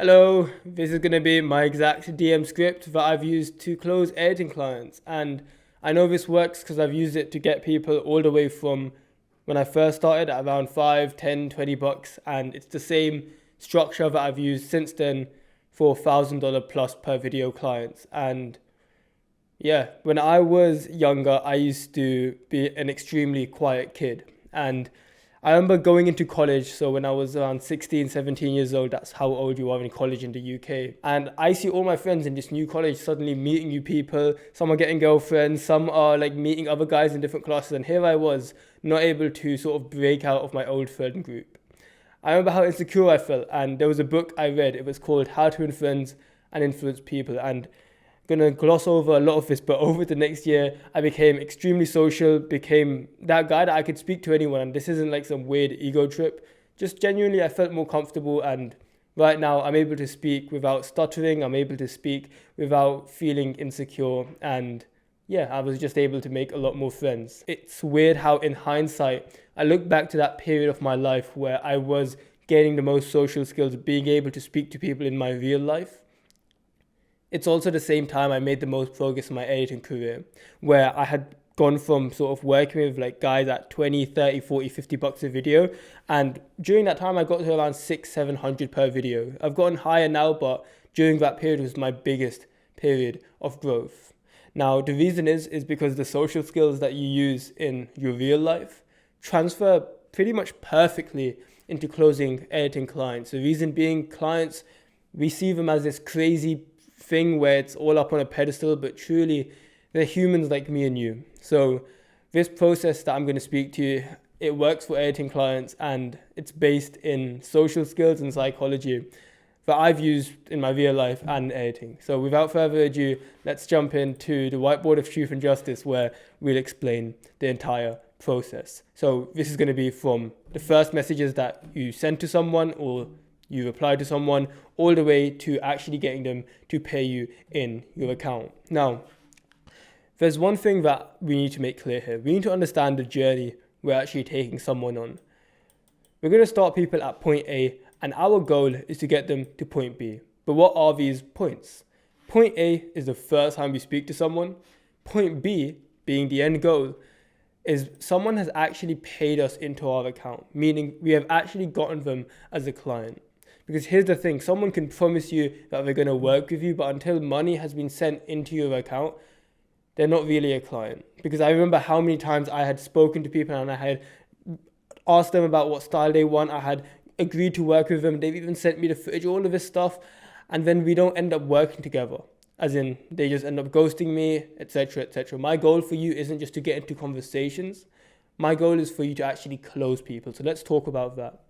Hello, this is going to be my exact DM script that I've used to close editing clients. And I know this works because I've used it to get people all the way from when I first started at around 5, 10, $20. And it's the same structure that I've used since then for $1,000 plus per video clients. And yeah, when I was younger, I used to be an extremely quiet kid. And I remember going into college, so when I was around 16, 17 years old, that's how old you are in college in the UK. And I see all my friends in this new college suddenly meeting new people. Some are getting girlfriends, some are like meeting other guys in different classes. And here I was, not able to sort of break out of my old friend group. I remember how insecure I felt, and there was a book I read. It was called How to Influence and Influence People. And gonna gloss over a lot of this, but over the next year, I became extremely social, became that guy that I could speak to anyone. And this isn't like some weird ego trip. Just genuinely, I felt more comfortable. And right now, I'm able to speak without stuttering. I'm able to speak without feeling insecure. And yeah, I was just able to make a lot more friends. It's weird how in hindsight, I look back to that period of my life where I was gaining the most social skills, being able to speak to people in my real life. It's also the same time I made the most progress in my editing career, where I had gone from sort of working with like guys at 20, 30, 40, $50 a video. And during that time, I got to around 600, 700 per video. I've gotten higher now, but during that period was my biggest period of growth. Now, the reason is because the social skills that you use in your real life transfer pretty much perfectly into closing editing clients. The reason being, clients receive them as this crazy thing where it's all up on a pedestal, but truly they're humans like me and you. So this process that I'm going to speak to you, it works for editing clients, and it's based in social skills and psychology that I've used in my real life and editing. So without further ado, let's jump into the whiteboard of truth and justice, where we'll explain the entire process. So this is going to be from the first messages that you send to someone or you reply to someone, all the way to actually getting them to pay you in your account. Now, there's one thing that we need to make clear here. We need to understand the journey we're actually taking someone on. We're going to start people at point A, and our goal is to get them to point B. But what are these points? Point A is the first time we speak to someone. Point B, being the end goal, is someone has actually paid us into our account, meaning we have actually gotten them as a client. Because here's the thing, someone can promise you that they're going to work with you, but until money has been sent into your account, they're not really a client. Because I remember how many times I had spoken to people and I had asked them about what style they want. I had agreed to work with them. They've even sent me the footage, all of this stuff. And then we don't end up working together. As in, they just end up ghosting me, etc., etc. My goal for you isn't just to get into conversations. My goal is for you to actually close people. So let's talk about that.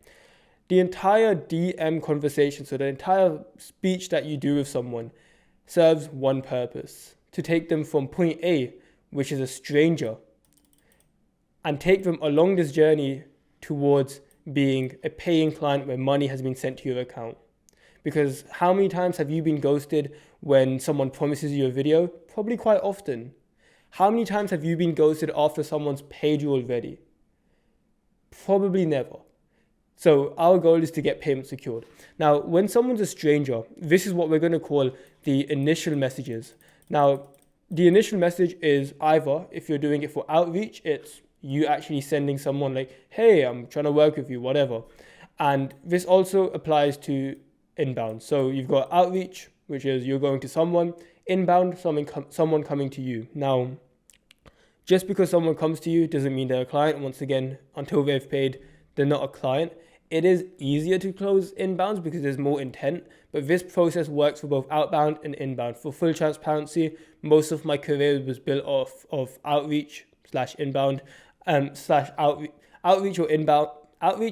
The entire DM conversation, so the entire speech that you do with someone, serves one purpose: to take them from point A, which is a stranger, and take them along this journey towards being a paying client where money has been sent to your account. Because how many times have you been ghosted when someone promises you a video? Probably quite often. How many times have you been ghosted after someone's paid you already? Probably never. So our goal is to get payment secured. Now, when someone's a stranger, this is what we're going to call the initial messages. Now, the initial message is either, if you're doing it for outreach, it's you actually sending someone like, hey, I'm trying to work with you, whatever. And this also applies to inbound. So you've got outreach, which is you're going to someone. Inbound, someone coming to you. Now, just because someone comes to you doesn't mean they're a client. Once again, until they've paid, they're not a client. It is easier to close inbounds because there's more intent, but this process works for both outbound and inbound. For full transparency, most of my career was built off of outreach / inbound / outreach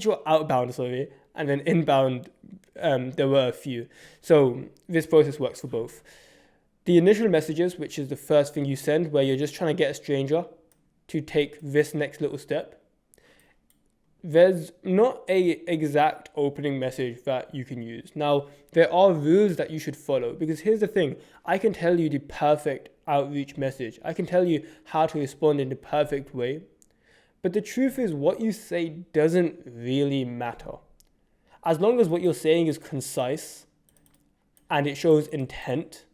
or outbound, sorry, and then inbound. There were a few. So this process works for both. The initial messages, which is the first thing you send, where you're just trying to get a stranger to take this next little step. There's not a exact opening message that you can use. Now, there are rules that you should follow, because here's the thing. I can tell you the perfect outreach message. I can tell you how to respond in the perfect way. But the truth is, what you say doesn't really matter. As long as what you're saying is concise and it shows intent,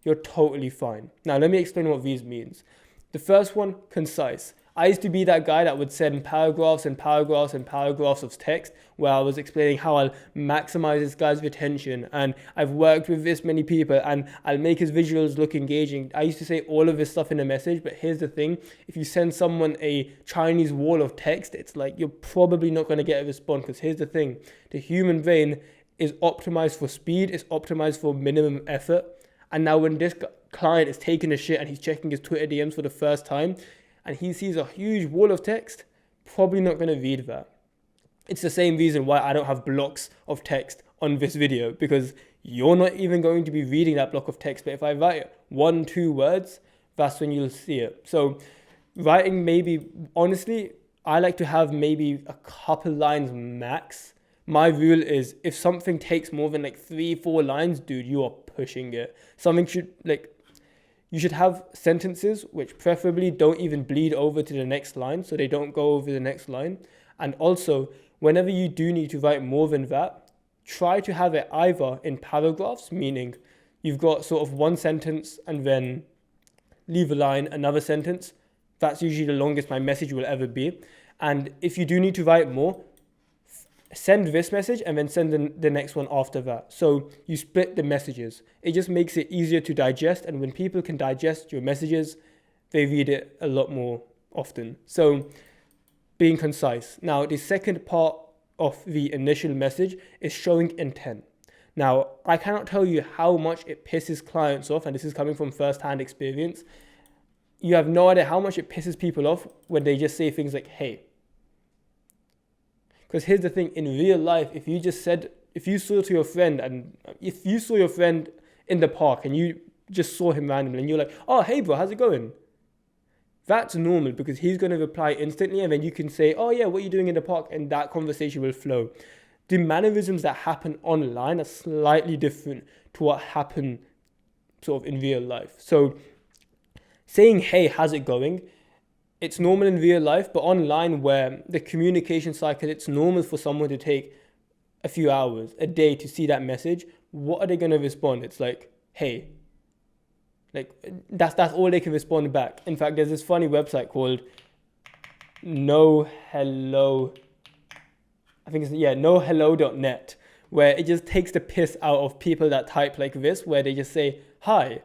you're totally fine. Now, let me explain what these means. The first one, concise. I used to be that guy that would send paragraphs and paragraphs and paragraphs of text where I was explaining how I'll maximize this guy's retention, and I've worked with this many people, and I'll make his visuals look engaging. I used to say all of this stuff in a message, but here's the thing. If you send someone a Chinese wall of text, it's like you're probably not going to get a response, because here's the thing. The human brain is optimized for speed, it's optimized for minimum effort. And now when this client is taking a shit and he's checking his Twitter DMs for the first time, and he sees a huge wall of text, probably not going to read that. It's the same reason why I don't have blocks of text on this video, because you're not even going to be reading that block of text. But if I write 1-2 words, that's when you'll see it. So writing, maybe, honestly, I like to have maybe a couple lines max. My rule is if something takes more than like 3-4 lines, dude, you are pushing it. Something should you should have sentences which preferably don't even bleed over to the next line, so they don't go over the next line. And also, whenever you do need to write more than that, try to have it either in paragraphs, meaning you've got sort of one sentence and then leave a line, another sentence. That's usually the longest my message will ever be. And if you do need to write more, send this message and then send the next one after that. So you split the messages. It just makes it easier to digest. And when people can digest your messages, they read it a lot more often. So being concise. Now, the second part of the initial message is showing intent. Now, I cannot tell you how much it pisses clients off, and this is coming from first-hand experience. You have no idea how much it pisses people off when they just say things like, hey. Because here's the thing, in real life, if you saw your friend in the park and you just saw him randomly and you're like, oh, hey bro, how's it going? That's normal, because he's going to reply instantly, and then you can say, oh yeah, what are you doing in the park? And that conversation will flow. The mannerisms that happen online are slightly different to what happen sort of in real life. So saying, hey, how's it going? It's normal in real life, but online, where the communication cycle, it's normal for someone to take a few hours, a day to see that message. What are they going to respond? It's like, hey. Like, that's all they can respond back. In fact, there's this funny website called nohello.net, where it just takes the piss out of people that type like this, where they just say, hi,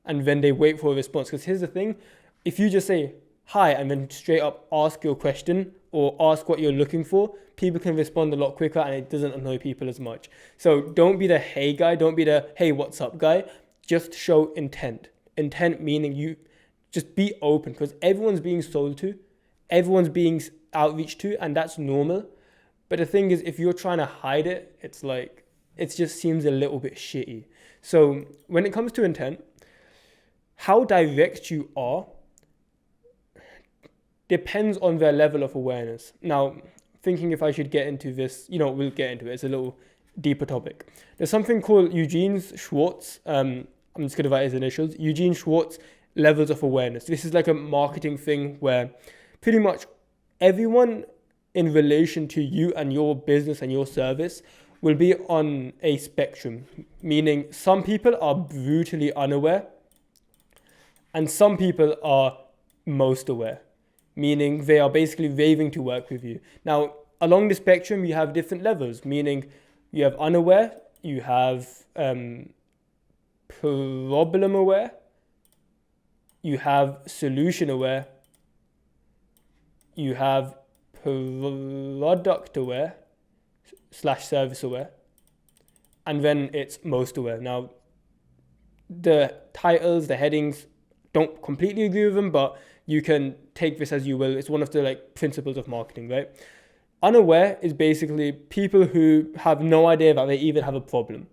and then they wait for a response. Because here's the thing. If you just say hi and then straight up ask your question or ask what you're looking for, people can respond a lot quicker and it doesn't annoy people as much. So don't be the hey guy, don't be the hey what's up guy. Just show intent. Intent meaning you just be open, because everyone's being sold to, everyone's being outreached to, and that's normal. But the thing is, if you're trying to hide it, it's like, it just seems a little bit shitty. So when it comes to intent, how direct you are depends on their level of awareness. Now, thinking if I should get into this, we'll get into it. It's a little deeper topic. There's something called Eugene Schwartz. I'm just going to write his initials. Eugene Schwartz levels of awareness. This is like a marketing thing where pretty much everyone in relation to you and your business and your service will be on a spectrum, meaning some people are brutally unaware and some people are most aware, meaning they are basically raving to work with you. Now, along the spectrum, you have different levels, meaning you have unaware, you have problem aware, you have solution aware, you have product aware / service aware, and then it's most aware. Now, the titles, the headings, don't completely agree with them, but you can take this as you will. It's one of the principles of marketing, right? Unaware is basically people who have no idea that they even have a problem.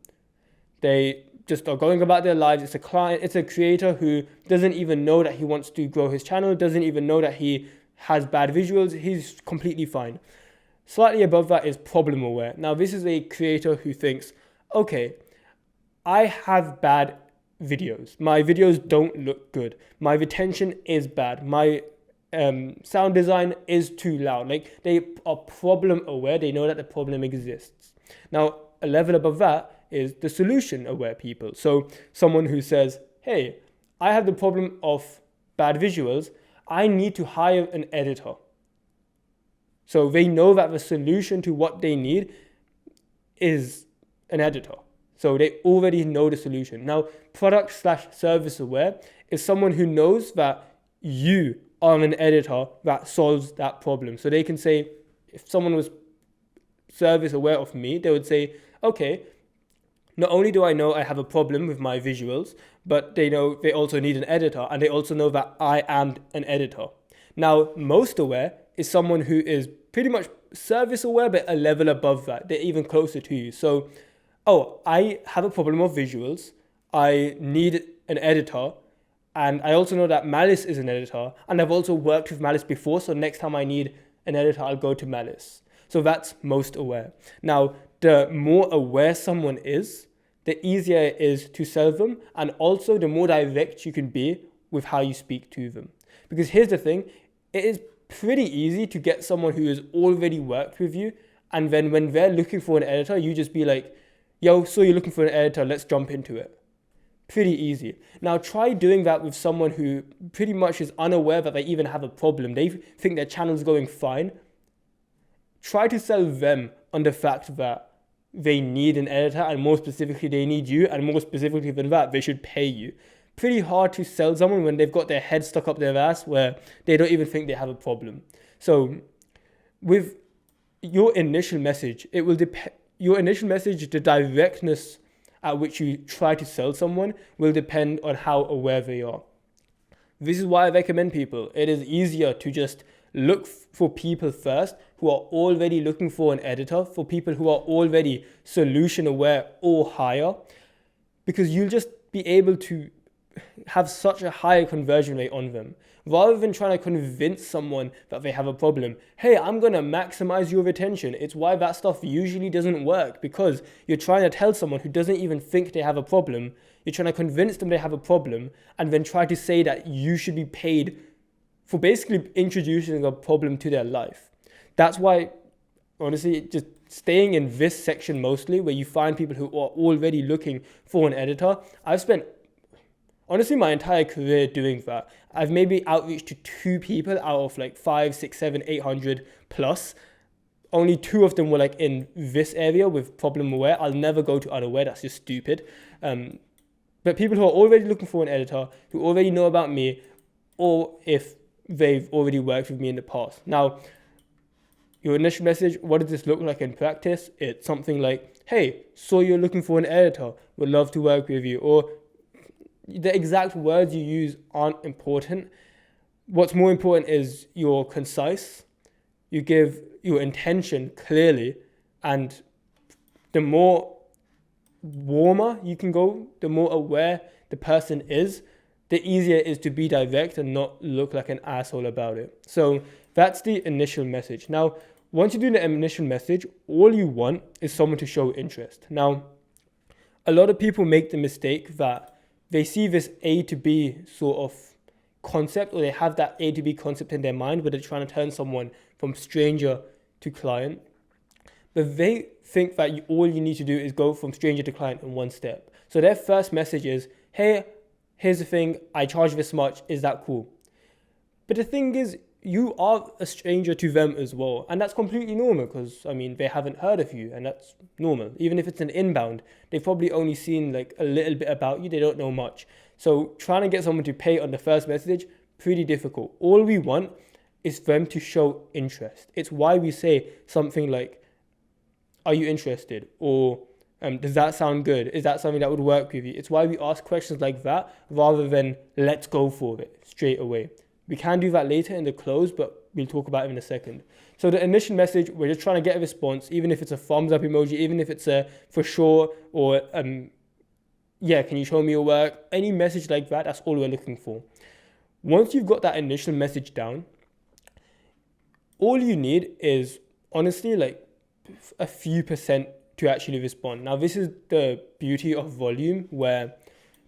They just are going about their lives. It's a client, it's a creator who doesn't even know that he wants to grow his channel, doesn't even know that he has bad visuals. He's completely fine. Slightly above that is problem aware. Now, this is a creator who thinks, okay, I have bad videos. My videos don't look good. My retention is bad. My sound design is too loud. They are problem aware. They know that the problem exists. Now, a level above that is the solution aware people. So someone who says, hey, I have the problem of bad visuals. I need to hire an editor. So they know that the solution to what they need is an editor. So they already know the solution. Now, product/service aware is someone who knows that you are an editor that solves that problem. So they can say, if someone was service aware of me, they would say, okay, not only do I know I have a problem with my visuals, but they know they also need an editor, and they also know that I am an editor. Now, most aware is someone who is pretty much service aware, but a level above that. They're even closer to you. So, oh, I have a problem of visuals. I need an editor. And I also know that Malice is an editor. And I've also worked with Malice before. So next time I need an editor, I'll go to Malice. So that's most aware. Now, the more aware someone is, the easier it is to sell them. And also the more direct you can be with how you speak to them. Because here's the thing, it is pretty easy to get someone who has already worked with you. And then when they're looking for an editor, you just be like, yo, so you're looking for an editor, let's jump into it. Pretty easy. Now try doing that with someone who pretty much is unaware that they even have a problem. They think their channel's going fine. Try to sell them on the fact that they need an editor, and more specifically, they need you, and more specifically than that, they should pay you. Pretty hard to sell someone when they've got their head stuck up their ass where they don't even think they have a problem. So with your initial message, it will depend. Your initial message, the directness at which you try to sell someone will depend on how aware they are. This is why I recommend people. It is easier to just look for people first who are already looking for an editor, for people who are already solution aware or higher, because you'll just be able to have such a higher conversion rate on them. Rather than trying to convince someone that they have a problem, hey, I'm going to maximize your retention. It's why that stuff usually doesn't work, because you're trying to tell someone who doesn't even think they have a problem, you're trying to convince them they have a problem, and then try to say that you should be paid for basically introducing a problem to their life. That's why, honestly, just staying in this section mostly, where you find people who are already looking for an editor. I've spent honestly my entire career doing that. I've maybe outreached to 2 people out of like 5, 6, 7, 800 plus. Only 2 of them were like in this area with problem aware. I'll never go to unaware, that's just stupid. But people who are already looking for an editor, who already know about me, or if they've already worked with me in the past. Now, your initial message, what does this look like in practice? It's something like, hey, so you're looking for an editor, would love to work with you. Or the exact words you use aren't important. What's more important is you're concise, you give your intention clearly, and the more warmer you can go, the more aware the person is, the easier it is to be direct and not look like an asshole about it. So that's the initial message. Now, once you do the initial message, all you want is someone to show interest. Now, a lot of people make the mistake that they see this A to B sort of concept, or they have that A to B concept in their mind, where they're trying to turn someone from stranger to client. But they think that all you need to do is go from stranger to client in one step. So their first message is, hey, here's the thing, I charge this much, is that cool? But the thing is, you are a stranger to them as well. And that's completely normal, because, I mean, they haven't heard of you, and that's normal. Even if it's an inbound, they've probably only seen like a little bit about you, they don't know much. So trying to get someone to pay on the first message, pretty difficult. All we want is them to show interest. It's why we say something like, are you interested? Or does that sound good? Is that something that would work with you? It's why we ask questions like that, rather than let's go for it straight away. We can do that later in the close, but we'll talk about it in a second. So the initial message, we're just trying to get a response, even if it's a thumbs up emoji, even if it's a for sure, or yeah, can you show me your work? Any message like that, that's all we're looking for. Once you've got that initial message down, all you need is honestly like a few percent to actually respond. Now, this is the beauty of volume, where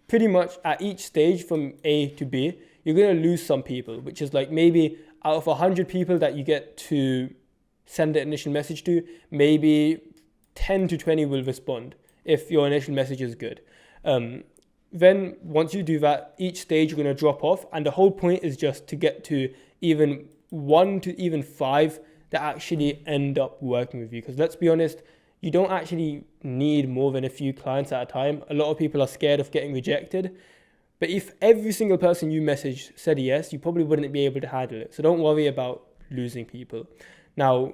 pretty much at each stage from A to B, you're going to lose some people, which is like maybe out of 100 people that you get to send the initial message to, maybe 10 to 20 will respond. if your initial message is good. Then once you do that, each stage you're going to drop off, and the whole point is just to get to even 1 to even 5 that actually end up working with you. Because let's be honest, you don't actually need more than a few clients at a time. A lot of people are scared of getting rejected. But if every single person you message said yes, you probably wouldn't be able to handle it. So don't worry about losing people. Now,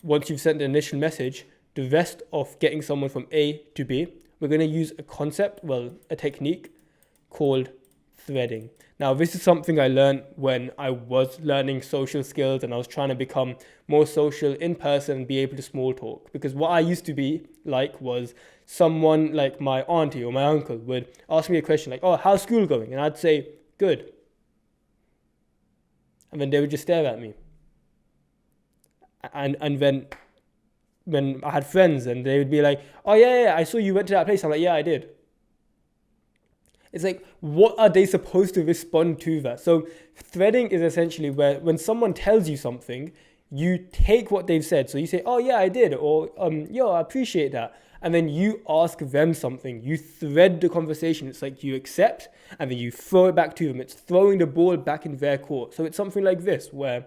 once you've sent the initial message, the rest of getting someone from A to B, we're going to use a technique called threading. Now, this is something I learned when I was learning social skills and I was trying to become more social in person and be able to small talk. Because what I used to be like was someone like my auntie or my uncle would ask me a question like, oh, how's school going? And I'd say, good. And then they would just stare at me. And then when I had friends and they would be like, oh yeah, I saw you went to that place. I'm like, yeah, I did. It's like, what are they supposed to respond to that? So threading is essentially where when someone tells you something, you take what they've said. So you say, oh yeah, I did. Or, yo, I appreciate that. And then you ask them something. You thread the conversation. It's like you accept and then you throw it back to them. It's throwing the ball back in their court. So it's something like this where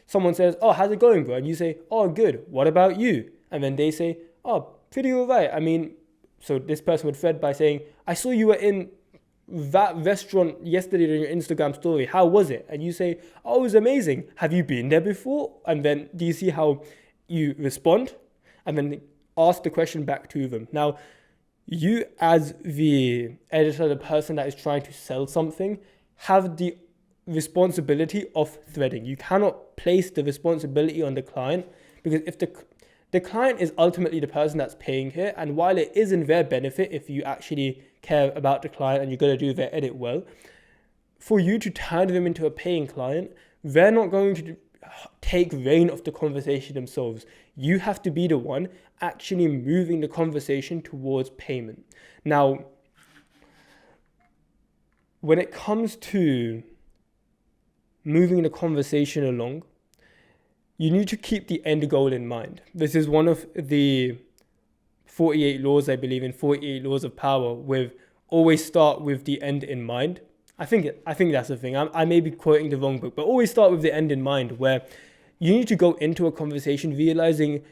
someone says, oh, how's it going, bro? And you say, oh, good. What about you? And then they say, oh, pretty all right. I mean, so this person would thread by saying, I saw you were in that restaurant yesterday on your Instagram story. How was it? And you say, oh, it was amazing. Have you been there before? And then do you see how you respond? And then ask the question back to them. Now, you as the editor, the person that is trying to sell something, have the responsibility of threading. You cannot place the responsibility on the client, because if the client is ultimately the person that's paying here, and while it is in their benefit if you actually care about the client and you're going to do their edit well, for you to turn them into a paying client, they're not going to take reign of the conversation themselves. You have to be the one actually moving the conversation towards payment. Now, when it comes to moving the conversation along, you need to keep the end goal in mind. This is one of the 48 laws, I believe, in 48 laws of power, with always start with the end in mind. I think that's the thing. I may be quoting the wrong book, but always start with the end in mind, where you need to go into a conversation realizing,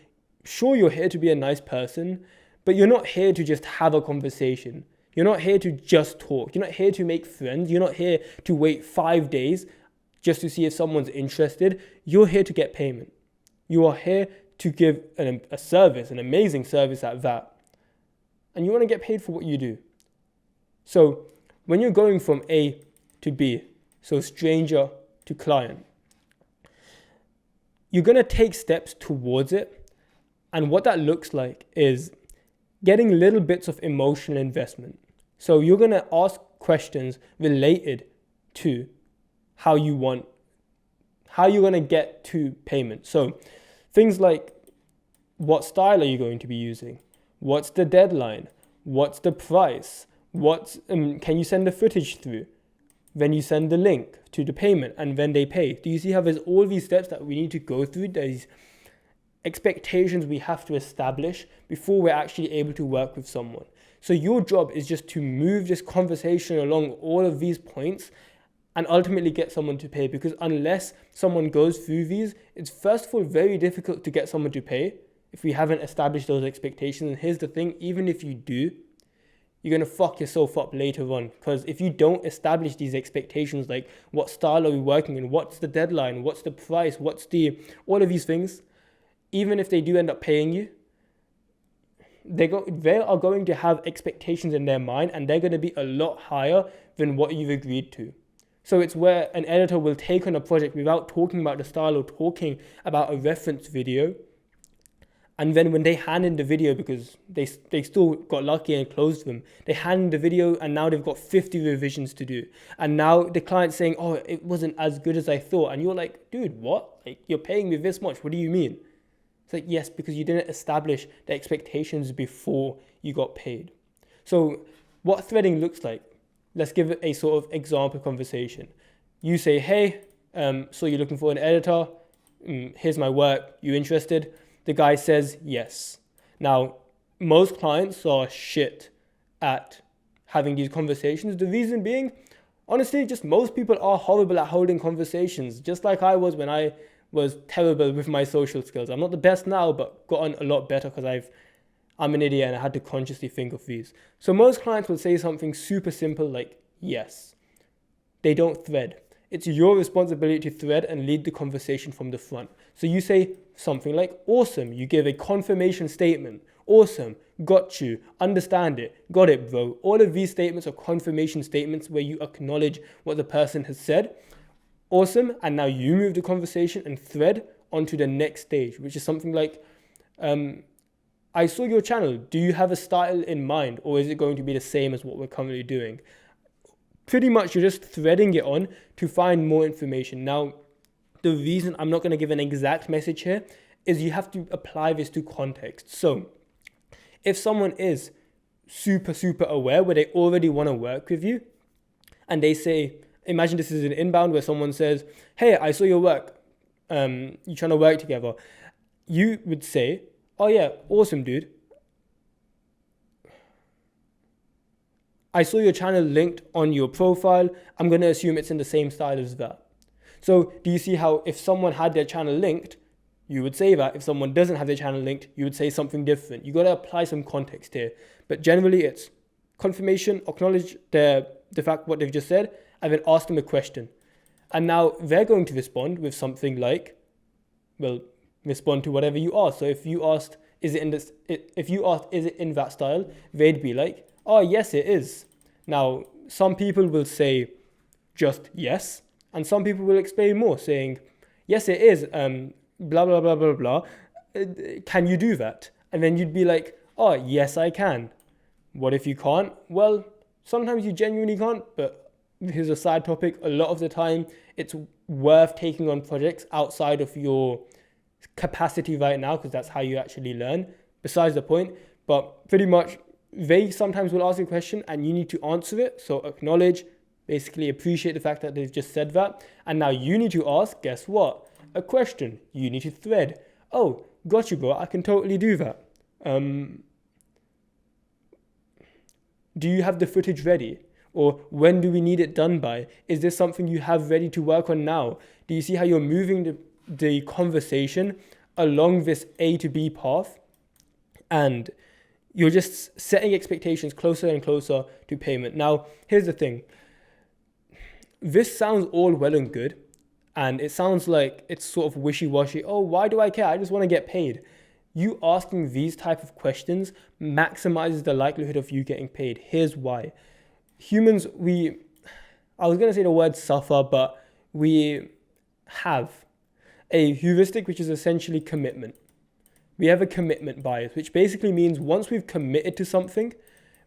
sure, you're here to be a nice person, but you're not here to just have a conversation. You're not here to just talk. You're not here to make friends. You're not here to wait 5 days just to see if someone's interested. You're here to get payment. You are here to give a service, an amazing service at that. And you want to get paid for what you do. So when you're going from A to B, so stranger to client, you're going to take steps towards it. And what that looks like is getting little bits of emotional investment. So you're going to ask questions related to how you're going to get to payment. So things like, what style are you going to be using? What's the deadline? What's the price? Can you send the footage through? Then you send the link to the payment and then they pay. Do you see how there's all these steps that we need to go through? There's expectations we have to establish before we're actually able to work with someone. So your job is just to move this conversation along all of these points and ultimately get someone to pay. Because unless someone goes through these, it's first of all very difficult to get someone to pay if we haven't established those expectations. And here's the thing, even if you do, you're going to fuck yourself up later on. Because if you don't establish these expectations, like what style are we working in, what's the deadline, what's the price, all of these things, even if they do end up paying you, they are going to have expectations in their mind, and they're going to be a lot higher than what you've agreed to. So it's where an editor will take on a project without talking about the style or talking about a reference video. And then when they hand in the video, because they still got lucky and closed them, they hand in the video and now they've got 50 revisions to do. And now the client's saying, oh, it wasn't as good as I thought. And you're like, dude, what? Like, you're paying me this much. What do you mean? It's like, yes, because you didn't establish the expectations before you got paid. So what threading looks like, let's give it a sort of example conversation. You say, hey, so you're looking for an editor. Here's my work. You interested? The guy says yes. Now, most clients are shit at having these conversations. The reason being, honestly, just most people are horrible at holding conversations, just like I was when I was terrible with my social skills. I'm not the best now, but gotten a lot better because I'm an idiot and I had to consciously think of these. So most clients will say something super simple like yes. They don't thread. It's your responsibility to thread and lead the conversation from the front. So you say something like awesome. You give a confirmation statement. Awesome. Got you. Understand it. Got it, bro. All of these statements are confirmation statements where you acknowledge what the person has said. Awesome. And now you move the conversation and thread onto the next stage, which is something like, I saw your channel. Do you have a style in mind, or is it going to be the same as what we're currently doing? Pretty much you're just threading it on to find more information. Now, the reason I'm not going to give an exact message here is you have to apply this to context. So if someone is super aware where they already want to work with you and they say, imagine this is an inbound where someone says, hey, I saw your work. You're trying to work together. You would say, oh yeah, awesome, dude. I saw your channel linked on your profile. I'm going to assume it's in the same style as that. So do you see how if someone had their channel linked, you would say that. If someone doesn't have their channel linked, you would say something different. You got to apply some context here. But generally it's confirmation, acknowledge the fact what they've just said, and then ask them a question. And now they're going to respond with something like, well, respond to whatever you ask. So if you asked, is it in that style? They'd be like, oh, yes, it is. Now, some people will say just yes, and some people will explain more, saying, yes, it is, blah, blah, blah, blah, blah. Can you do that? And then you'd be like, oh, yes, I can. What if you can't? Well, sometimes you genuinely can't, but here's a side topic. A lot of the time, it's worth taking on projects outside of your capacity right now, because that's how you actually learn. Besides the point, but pretty much, they sometimes will ask a question and you need to answer it. So acknowledge, basically appreciate the fact that they've just said that. And now you need to ask, guess what? A question. You need to thread. Oh, got you, bro. I can totally do that. Do you have the footage ready? Or when do we need it done by? Is this something you have ready to work on now? Do you see how you're moving the conversation along this A to B path? And you're just setting expectations closer and closer to payment. Now, here's the thing. This sounds all well and good, and it sounds like it's sort of wishy-washy. Oh, why do I care? I just want to get paid. You asking these type of questions maximizes the likelihood of you getting paid. Here's why. Humans, I was going to say the word suffer, but we have a heuristic, which is essentially commitment. We have a commitment bias, which basically means once we've committed to something,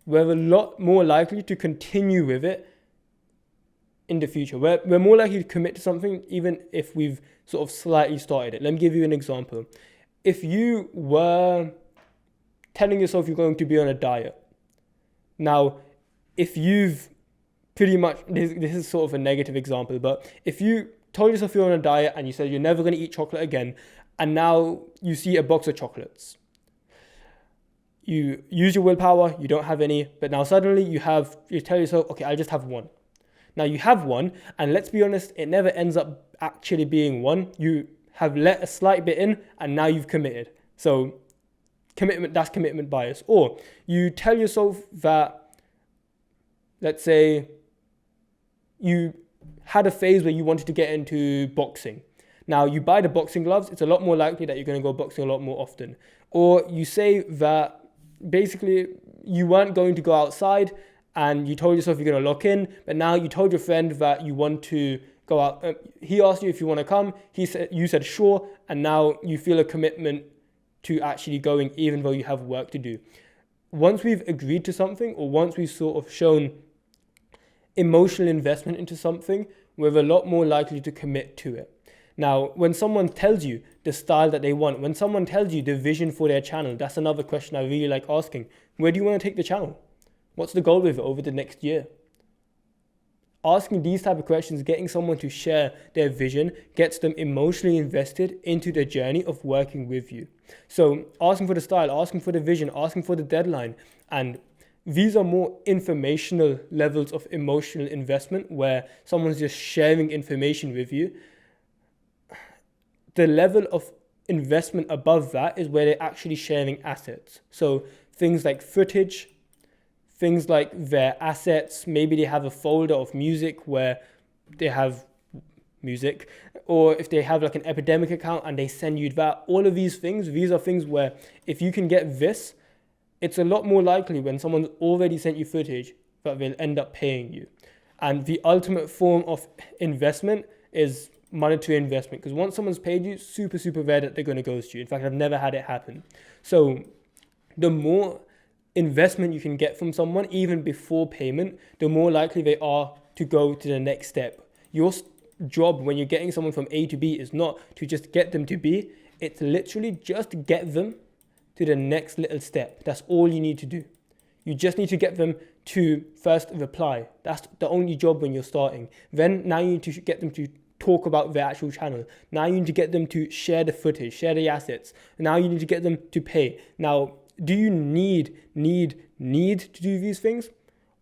we're a lot more likely to continue with it in the future. We're more likely to commit to something even if we've sort of slightly started it. Let me give you an example. If you were telling yourself you're going to be on a diet, now, if you've pretty much, this is sort of a negative example, but if you told yourself you're on a diet and you said you're never going to eat chocolate again, and now you see a box of chocolates. You use your willpower, you don't have any, but now suddenly you tell yourself, okay, I'll just have one. Now you have one, and let's be honest, it never ends up actually being one. You have let a slight bit in, and now you've committed. So that's commitment bias. Or you tell yourself that, let's say, you had a phase where you wanted to get into boxing. Now, you buy the boxing gloves, it's a lot more likely that you're going to go boxing a lot more often. Or you say that basically you weren't going to go outside and you told yourself you're going to lock in, but now you told your friend that you want to go out. He asked you if you want to come, you said sure, and now you feel a commitment to actually going even though you have work to do. Once we've agreed to something, or once we've sort of shown emotional investment into something, we're a lot more likely to commit to it. Now, when someone tells you the style that they want, when someone tells you the vision for their channel, that's another question I really like asking. Where do you want to take the channel? What's the goal with it over the next year? Asking these type of questions, getting someone to share their vision, gets them emotionally invested into the journey of working with you. So asking for the style, asking for the vision, asking for the deadline. And these are more informational levels of emotional investment where someone's just sharing information with you. The level of investment above that is where they're actually sharing assets. So things like footage, things like their assets, maybe they have a folder of music where they have music, or if they have like an epidemic account and they send you that, all of these are things where if you can get this, it's a lot more likely when someone's already sent you footage that they'll end up paying you. And the ultimate form of investment is monetary investment, because once someone's paid you, super rare that they're going to ghost you. In fact, I've never had it happen. So the more investment you can get from someone even before payment, the more likely they are to go to the next step. Your job when you're getting someone from A to B is not to just get them to B, it's literally just get them to the next little step. That's all you need to do. You just need to get them to first reply. That's the only job when you're starting. Then now you need to get them to talk about their actual channel. Now you need to get them to share the footage, share the assets. Now you need to get them to pay. Now, do you need to do these things?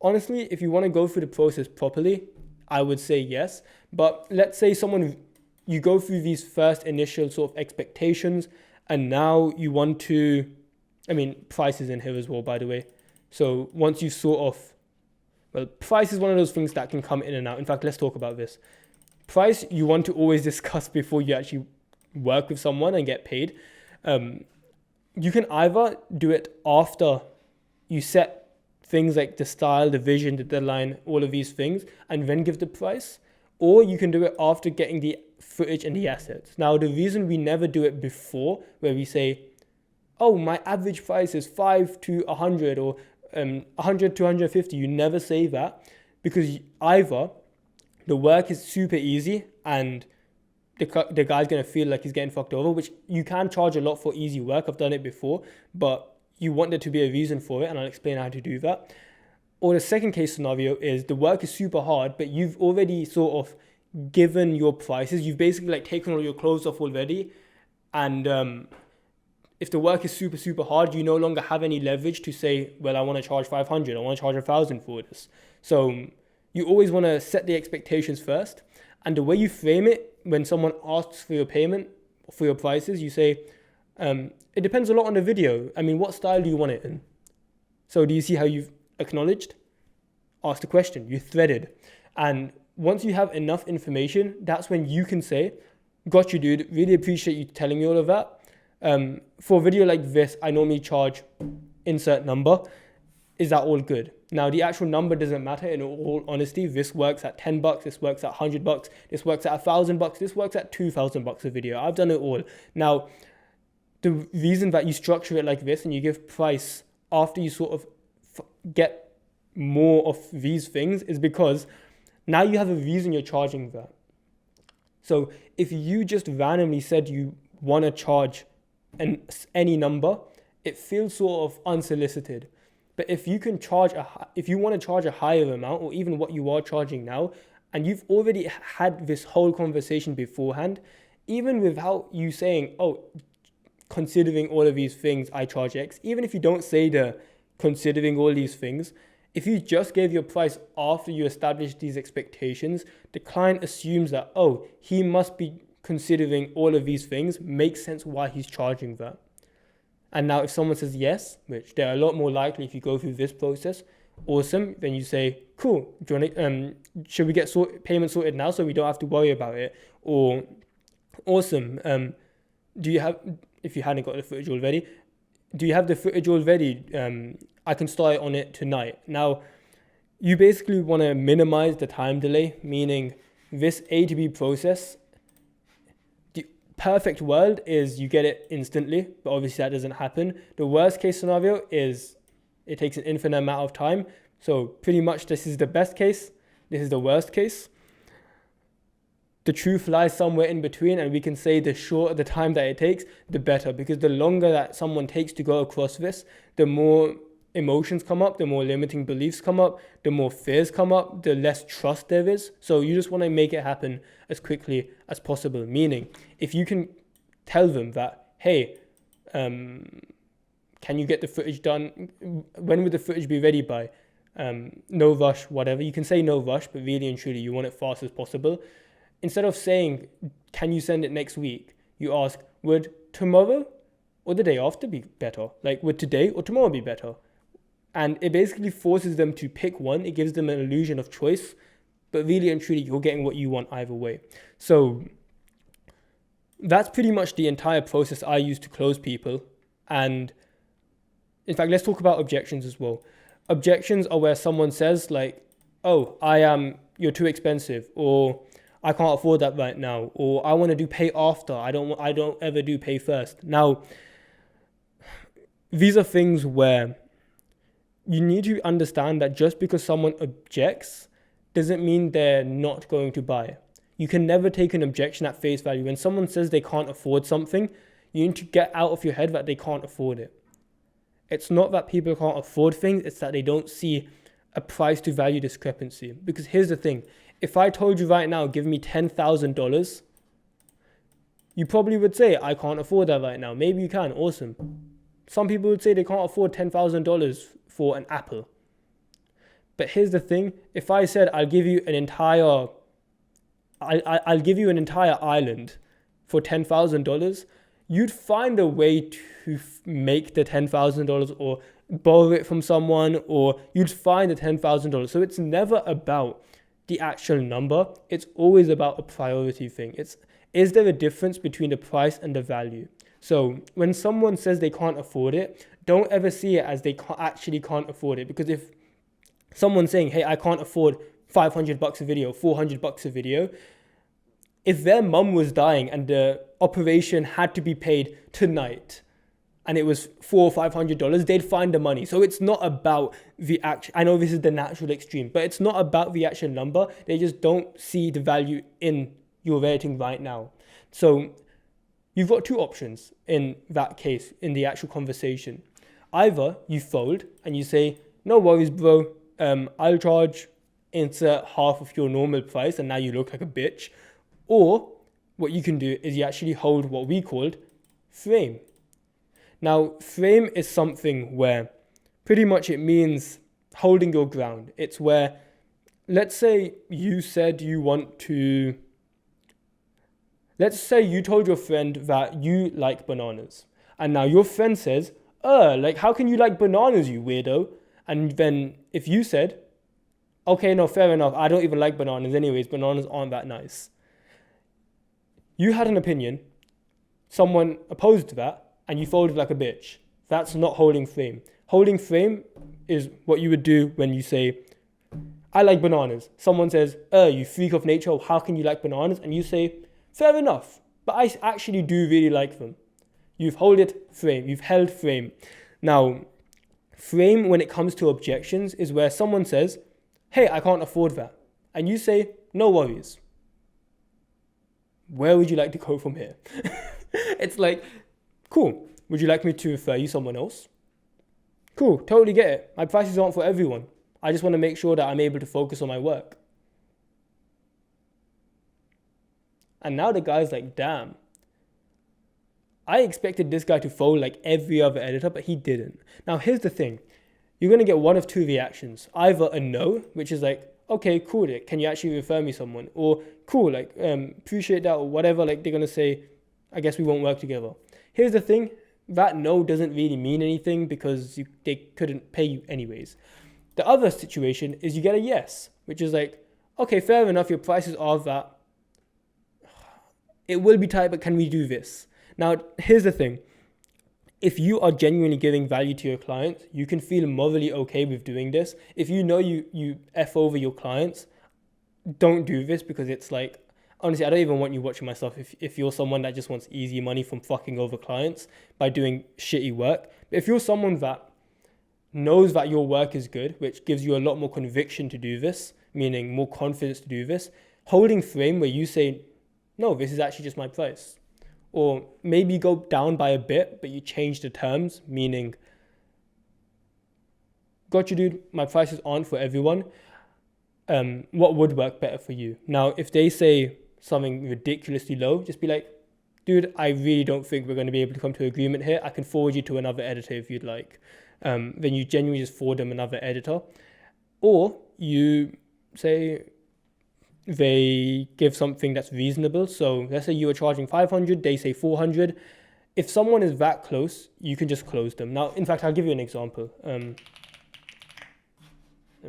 Honestly, if you want to go through the process properly, I would say yes. But let's say you go through these first initial sort of expectations, and now you want to, price is in here as well, by the way. So once you price is one of those things that can come in and out. In fact, let's talk about this. Price, you want to always discuss before you actually work with someone and get paid. You can either do it after you set things like the style, the vision, the deadline, all of these things, and then give the price, or you can do it after getting the footage and the assets. Now, the reason we never do it before, where we say, oh, my average price is 5 to 100 or 100 to 150, you never say that, because either the work is super easy and the guy's going to feel like he's getting fucked over, which you can charge a lot for easy work. I've done it before, but you want there to be a reason for it, and I'll explain how to do that. Or the second case scenario is the work is super hard, but you've already sort of given your prices. You've basically like taken all your clothes off already. And if the work is super hard, you no longer have any leverage to say, well, I want to charge 500, I want to charge 1,000 for this. So you always want to set the expectations first. And the way you frame it, when someone asks for your payment, for your prices, you say, it depends a lot on the video. What style do you want it in? So do you see how you've acknowledged? Ask the question, you threaded. And once you have enough information, that's when you can say, got you, dude, really appreciate you telling me all of that. For a video like this, I normally charge insert number. Is that all good? Now, the actual number doesn't matter. In all honesty, this works at $10, this works at $100, this works at $1,000, this works at $2,000 a video. I've done it all. Now, the reason that you structure it like this and you give price after you sort of get more of these things is because now you have a reason you're charging that. So if you just randomly said you want to charge any number, it feels sort of unsolicited. But if you can if you want to charge a higher amount, or even what you are charging now, and you've already had this whole conversation beforehand, even without you saying, oh, considering all of these things, I charge X, even if you don't say the considering all these things, if you just gave your price after you established these expectations, the client assumes that, oh, he must be considering all of these things, makes sense why he's charging that. And now if someone says yes, which they're a lot more likely if you go through this process, awesome, then you say, cool, do you want should we get payment sorted now so we don't have to worry about it? Or, awesome, do you have, if you hadn't got the footage already, do you have the footage already? I can start on it tonight. Now, you basically want to minimize the time delay, meaning this A to B process, the perfect world is you get it instantly, but obviously that doesn't happen. The worst case scenario is it takes an infinite amount of time. So pretty much this is the best case, this is the worst case. The truth lies somewhere in between, and we can say the shorter the time that it takes, the better, because the longer that someone takes to go across this, the more emotions come up, the more limiting beliefs come up, the more fears come up, the less trust there is. So you just want to make it happen as quickly as possible. Meaning, if you can tell them that, hey, Can you get the footage done? When would the footage be ready by? No rush, whatever. You can say no rush, but really and truly, you want it fast as possible. Instead of saying, can you send it next week? You ask, would tomorrow or the day after be better? Like, would today or tomorrow be better? And it basically forces them to pick one. It gives them an illusion of choice, but really and truly, you're getting what you want either way. So that's pretty much the entire process I use to close people. And in fact, let's talk about objections as well. Objections are where someone says like, oh, you're too expensive, or I can't afford that right now, or I want to do pay after. I don't ever do pay first. Now, these are things where you need to understand that just because someone objects doesn't mean they're not going to buy. You can never take an objection at face value. When someone says they can't afford something, you need to get out of your head that they can't afford it. It's not that people can't afford things, it's that they don't see a price to value discrepancy. Because here's the thing, if I told you right now, give me $10,000, you probably would say, I can't afford that right now. Maybe you can, awesome. Some people would say they can't afford $10,000 for an apple. But here's the thing, if I said I'll give you an entire island for $10,000, you'd find a way to make the $10,000 or borrow it from someone, or you'd find the $10,000. So it's never about the actual number. It's always about a priority thing. Is there a difference between the price and the value? So when someone says they can't afford it, don't ever see it as they actually can't afford it. Because if someone's saying, hey, I can't afford $500 a video, $400 a video, if their mum was dying and the operation had to be paid tonight and it was $400 or $500, they'd find the money. So it's not about the actual, I know this is the natural extreme, but it's not about the actual number. They just don't see the value in your rating right now. So you've got two options in that case, in the actual conversation. Either you fold and you say, no worries, bro, I'll charge insert half of your normal price and now you look like a bitch. Or what you can do is you actually hold what we called frame. Now, frame is something where pretty much it means holding your ground. It's where, let's say you said you want to, let's say you told your friend that you like bananas. And now your friend says, like, how can you like bananas, you weirdo? And then if you said, okay, no, fair enough, I don't even like bananas anyways, bananas aren't that nice. You had an opinion, someone opposed that, and you folded like a bitch. That's not holding frame. Holding frame is what you would do when you say, I like bananas. Someone says, you freak of nature, how can you like bananas? And you say, fair enough, but I actually do really like them. You've held frame. Now, frame when it comes to objections is where someone says, hey, I can't afford that. And you say, no worries. Where would you like to go from here? It's like, cool. Would you like me to refer you someone else? Cool, totally get it. My prices aren't for everyone. I just want to make sure that I'm able to focus on my work. And now the guy's like, damn. I expected this guy to fold like every other editor, but he didn't. Now here's the thing. You're going to get one of two reactions. Either a no, which is like, okay, cool, can you actually refer me someone? Or cool, like, appreciate that, or whatever, like they're going to say, I guess we won't work together. Here's the thing, that no doesn't really mean anything because they couldn't pay you anyways. The other situation is you get a yes, which is like, okay, fair enough, your prices are that. It will be tight, but can we do this? Now, here's the thing. If you are genuinely giving value to your clients, you can feel morally okay with doing this. If you know you F over your clients, don't do this because it's like, honestly, I don't even want you watching my stuff if you're someone that just wants easy money from fucking over clients by doing shitty work. But if you're someone that knows that your work is good, which gives you a lot more conviction to do this, meaning more confidence to do this, holding frame where you say, no, this is actually just my price. Or maybe go down by a bit, but you change the terms, meaning, gotcha, dude, my prices aren't for everyone. What would work better for you? Now, if they say something ridiculously low, just be like, dude, I really don't think we're going to be able to come to an agreement here. I can forward you to another editor if you'd like. Then you genuinely just forward them another editor. Or you say they give something that's reasonable. So let's say you were charging 500, they say 400. If someone is that close, you can just close them. Now, in fact, I'll give you an example. Let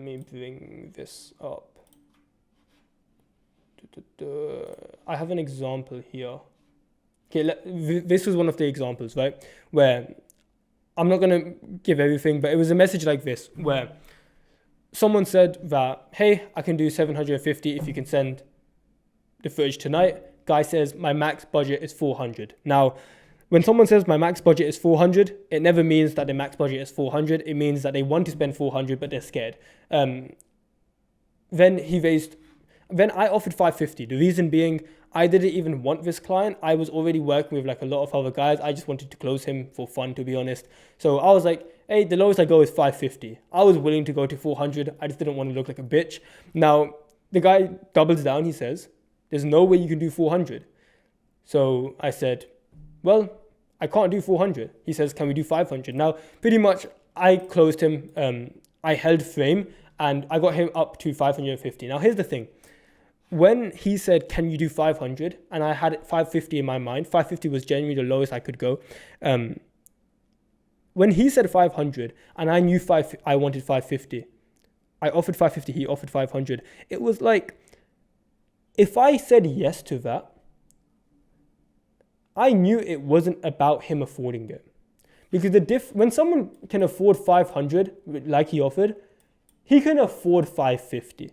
me bring this up. I have an example here. Okay, this was one of the examples, right? Where I'm not going to give everything, but it was a message like this, where someone said that, hey, I can do 750 if you can send the footage tonight. Guy says, my max budget is 400. Now, when someone says my max budget is 400, it never means that the max budget is 400. It means that they want to spend 400, but they're scared. Then I offered 550. The reason being, I didn't even want this client. I was already working with like a lot of other guys. I just wanted to close him for fun, to be honest. So I was like, hey, the lowest I go is 550. I was willing to go to 400. I just didn't want to look like a bitch. Now, the guy doubles down. He says, there's no way you can do 400. So I said, well, I can't do 400. He says, can we do 500? Now, pretty much, I closed him. I held frame and I got him up to 550. Now, here's the thing. When he said, can you do 500? And I had 550 in my mind. 550 was genuinely the lowest I could go. When he said 500 and I knew I wanted 550, I offered 550, he offered 500. It was like, if I said yes to that, I knew it wasn't about him affording it. Because when someone can afford 500, like he offered, he can afford 550.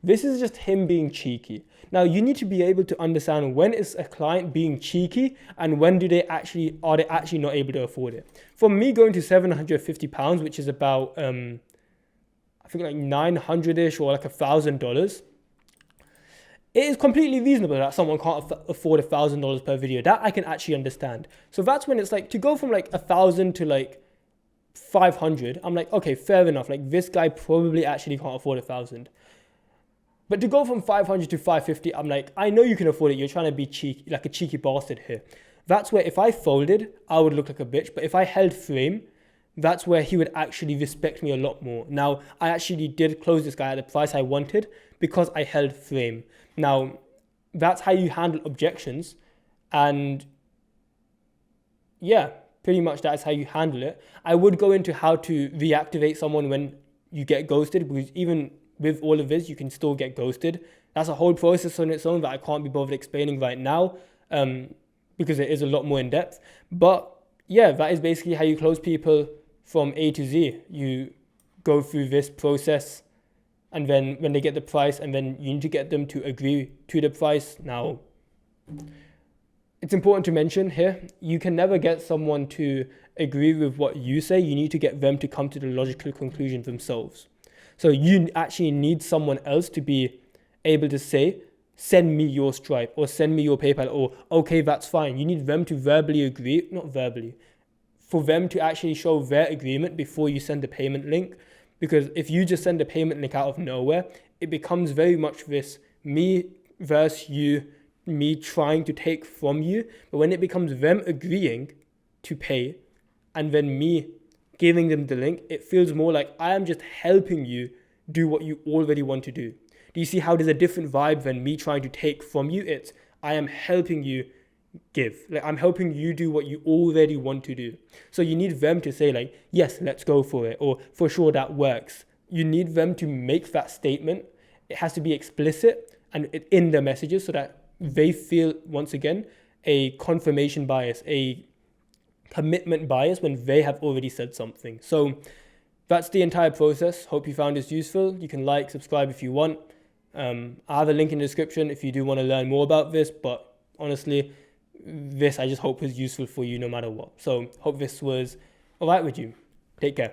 This is just him being cheeky. Now, you need to be able to understand when is a client being cheeky and when are they actually not able to afford it. For me, going to £750, which is about, I think like 900-ish or like $1,000, it is completely reasonable that someone can't afford $1,000 per video. That I can actually understand. So that's when it's like, to go from like 1,000 to like 500, I'm like, okay, fair enough. Like this guy probably actually can't afford 1,000. But to go from 500 to 550, I'm like, I know you can afford it. You're trying to be cheeky, like a cheeky bastard here. That's where if I folded, I would look like a bitch. But if I held frame, that's where he would actually respect me a lot more. Now, I actually did close this guy at the price I wanted because I held frame. Now, that's how you handle objections. And yeah, pretty much that's how you handle it. I would go into how to reactivate someone when you get ghosted, because even with all of this, you can still get ghosted. That's a whole process on its own that I can't be bothered explaining right now because it is a lot more in depth. But yeah, that is basically how you close people from A to Z. You go through this process, and then when they get the price, and then you need to get them to agree to the price. Now, it's important to mention here, you can never get someone to agree with what you say. You need to get them to come to the logical conclusion themselves. So you actually need someone else to be able to say, send me your Stripe or send me your PayPal, or okay, that's fine. You need them to verbally agree, not verbally, for them to actually show their agreement before you send the payment link. Because if you just send a payment link out of nowhere, it becomes very much this me versus you, me trying to take from you. But when it becomes them agreeing to pay and then me giving them the link, it feels more like I am just helping you do what you already want to do. Do you see how there's a different vibe than me trying to take from you? It's I am helping you give. Like I'm helping you do what you already want to do. So you need them to say like, yes, let's go for it, or for sure that works. You need them to make that statement. It has to be explicit and in their messages so that they feel, once again, a confirmation bias, a commitment bias when they have already said something. So that's the entire process. Hope you found this useful. You can like, subscribe if you want. I have a link in the description if you do want to learn more about this, but honestly, this I just hope was useful for you no matter what. So hope this was all right with you. Take care.